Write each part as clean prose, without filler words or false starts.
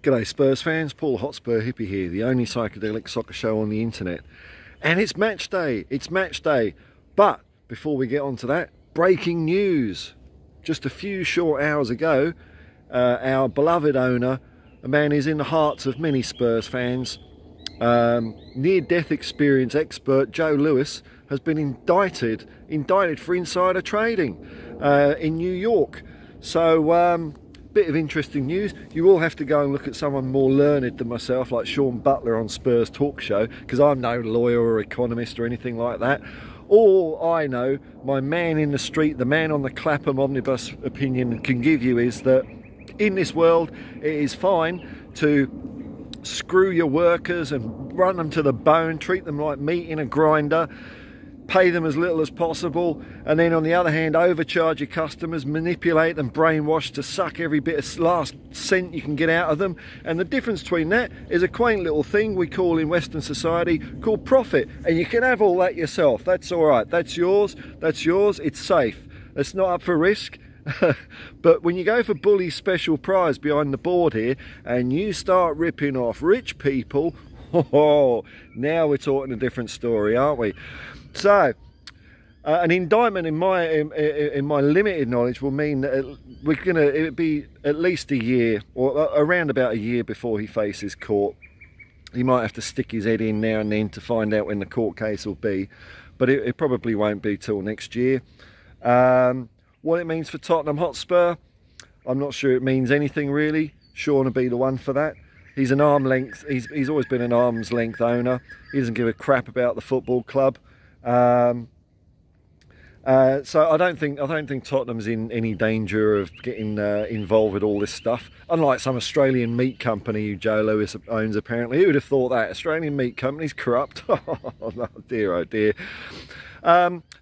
G'day Spurs fans, Paul Hotspur hippie here, the only psychedelic soccer show on the internet. And it's match day, But before we get on to that, breaking news. Just a few short hours ago, our beloved owner, a man who's in the hearts of many Spurs fans, near-death experience expert Joe Lewis, has been indicted for insider trading in New York. So, bit of interesting news. You will have to go and look at someone more learned than myself, like Sean Butler on Spurs Talk Show, because I'm no lawyer or economist or anything like that. All I know, my man in the street, the man on the Clapham omnibus opinion can give you is that in this world it is fine to screw your workers and run them to the bone, treat them like meat in a grinder, pay them as little as possible, and then on the other hand overcharge your customers, manipulate them, brainwash to suck every bit of last cent you can get out of them. And the difference between that is a quaint little thing we call in Western society called profit, and you can have all that yourself. That's all right, that's yours, it's safe, it's not up for risk. But when you go for Bully's special prize behind the board here and you start ripping off rich people, oh, now we're talking a different story, aren't we? So, an indictment, in my limited knowledge, will mean that it'll be at least a year, or around about a year before he faces court. He might have to stick his head in now and then to find out when the court case will be, but it probably won't be till next year. What it means for Tottenham Hotspur, I'm not sure it means anything really. Sean will be the one for that. He's an arm's length. He's always been an arm's length owner. He doesn't give a crap about the football club. So I don't think Tottenham's in any danger of getting involved with all this stuff. Unlike some Australian meat company who Joe Lewis owns, apparently. Who would have thought that? Australian meat company's corrupt. Oh dear, oh dear.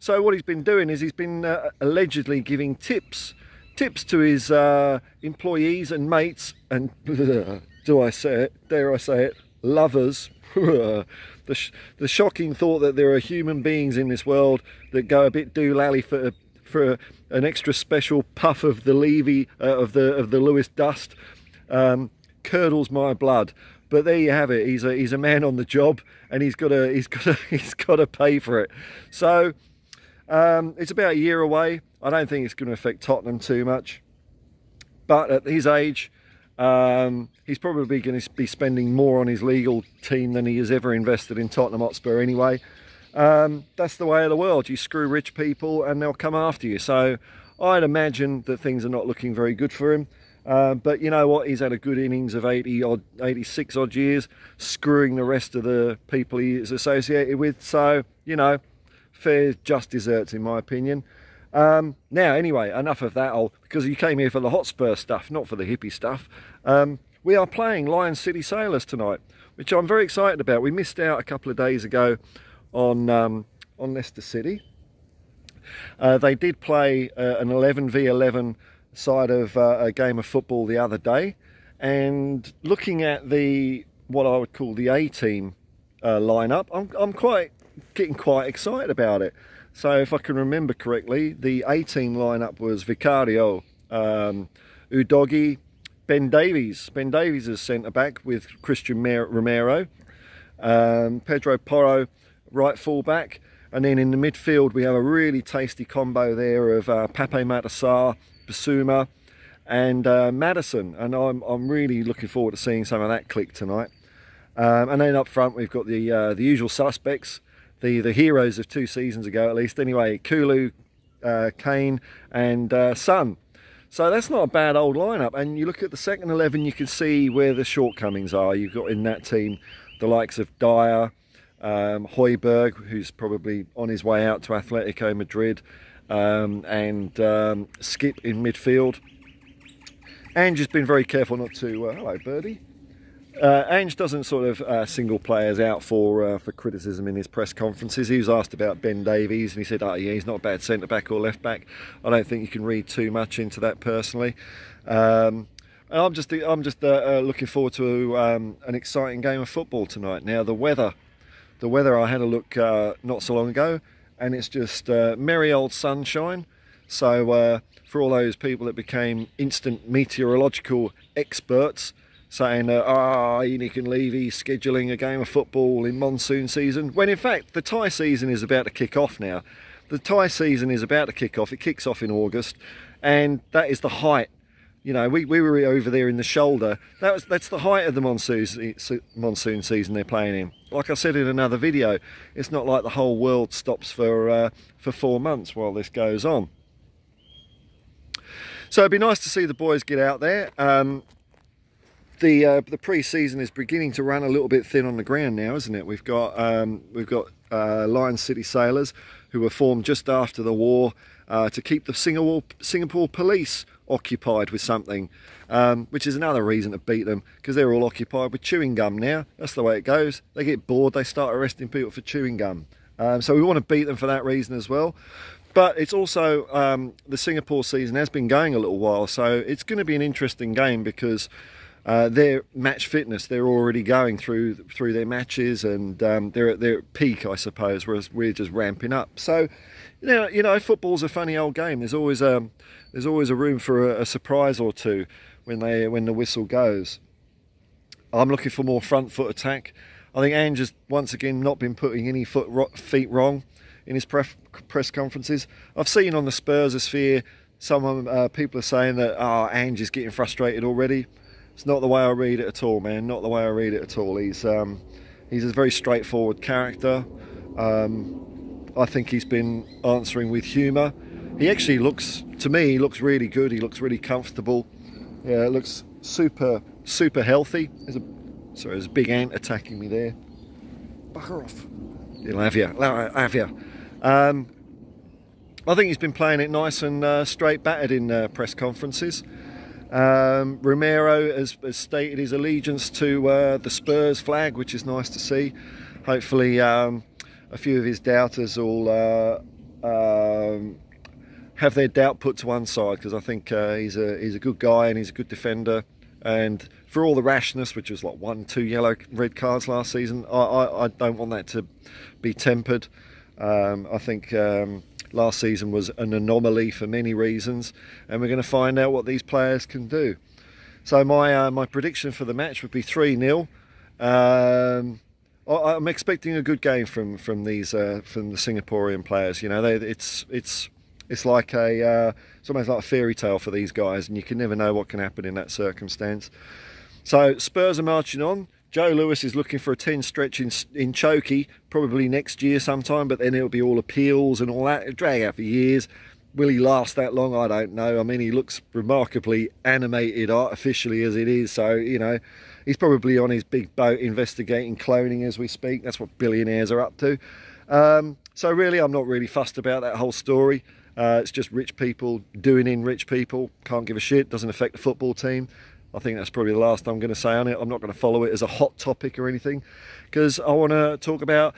So what he's been doing is he's been allegedly giving tips to his employees and mates and dare I say it, lovers. The shocking thought that there are human beings in this world that go a bit doolally for an extra special puff of the Levy of the Lewis dust curdles my blood. But there you have it. He's a man on the job, and he's got to pay for it. So it's about a year away. I don't think it's going to affect Tottenham too much. But at his age, he's probably going to be spending more on his legal team than he has ever invested in Tottenham Hotspur anyway. That's the way of the world. You screw rich people and they'll come after you. So I'd imagine that things are not looking very good for him. But you know what? He's had a good innings of 86 odd years, screwing the rest of the people he is associated with. So, you know, fair, just desserts in my opinion. Now, anyway, enough of that, because you came here for the Hotspur stuff, not for the hippie stuff. We are playing Lion City Sailors tonight, which I'm very excited about. We missed out a couple of days ago on Leicester City. They did play an 11v11 side of a game of football the other day, and looking at what I would call the A-team lineup, I'm getting quite excited about it. So if I can remember correctly, the A-team lineup was Vicario, Udogie, Ben Davies. Ben Davies is centre-back with Christian Romero, Pedro Porro, right full-back, and then in the midfield we have a really tasty combo there of Pape Matar, Basuma and Madison, and I'm really looking forward to seeing some of that click tonight. And then up front we've got the usual suspects, the heroes of 2 seasons ago at least anyway, Kulu, Kane and Son. So that's not a bad old lineup, and you look at the second 11, you can see where the shortcomings are. You've got in that team the likes of Dyer, Højbjerg, who's probably on his way out to Atletico Madrid, and Skip in midfield. Ange has been very careful not to hello birdie. Ange doesn't sort of single players out for criticism in his press conferences. He was asked about Ben Davies and he said, oh yeah, he's not a bad centre back or left back. I don't think you can read too much into that personally. And I'm just looking forward to an exciting game of football tonight. Now the weather I had a look not so long ago, and it's just merry old sunshine. So for all those people that became instant meteorological experts, saying Enoch and Levy scheduling a game of football in monsoon season, when in fact the Thai season is about to kick off now. The Thai season is about to kick off. It kicks off in August, and that is the height. You know, we were over there in the shoulder. That's the height of the monsoon season they're playing in. Like I said in another video, it's not like the whole world stops for 4 months while this goes on. So it'd be nice to see the boys get out there. The pre-season is beginning to run a little bit thin on the ground now, isn't it? We've got Lion City Sailors, who were formed just after the war to keep the Singapore police occupied with something, which is another reason to beat them, because they're all occupied with chewing gum now. That's the way it goes. They get bored, they start arresting people for chewing gum. So we want to beat them for that reason as well. But it's also, the Singapore season has been going a little while, so it's going to be an interesting game, because their match fitness, they're already going through their matches, and they're at peak, I suppose, whereas we're just ramping up. So you know, football's a funny old game. There's always a room for a surprise or two when the whistle goes. I'm looking for more front foot attack. I think Ange has once again not been putting any feet wrong in his press conferences. I've seen on the Spurs sphere people are saying that Ange is getting frustrated already. It's not the way I read it at all, man. Not the way I read it at all. He's a very straightforward character. I think he's been answering with humour. He actually looks, to me, he looks really good. He looks really comfortable. Yeah, it looks super healthy. There's a big ant attacking me there. Bugger off. He'll have you. I think he's been playing it nice and straight battered in press conferences. Romero has stated his allegiance to the Spurs flag, which is nice to see. Hopefully a few of his doubters will have their doubt put to one side, because I think he's a good guy and he's a good defender. And for all the rashness, which was like 1-2 red cards last season, I don't want that to be tempered. I think last season was an anomaly for many reasons, and we're going to find out what these players can do. So my prediction for the match would be 3-0. I'm expecting a good game from the Singaporean players. You know, it's like it's almost like a fairy tale for these guys, and you can never know what can happen in that circumstance. So Spurs are marching on. Joe Lewis is looking for a 10 stretch in Chokey, probably next year sometime, but then it'll be all appeals and all that. It'll drag out for years. Will he last that long? I don't know. I mean, he looks remarkably animated artificially as it is, so, you know, he's probably on his big boat investigating cloning as we speak. That's what billionaires are up to. So really, I'm not really fussed about that whole story. It's just rich people doing in rich people. Can't give a shit. Doesn't affect the football team. I think that's probably the last I'm going to say on it. I'm not going to follow it as a hot topic or anything, because I want to talk about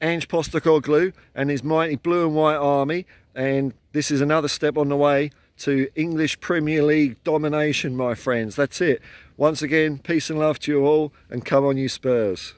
Ange Postecoglou and his mighty blue and white army, and this is another step on the way to English Premier League domination, my friends. That's it. Once again, peace and love to you all, and come on you Spurs.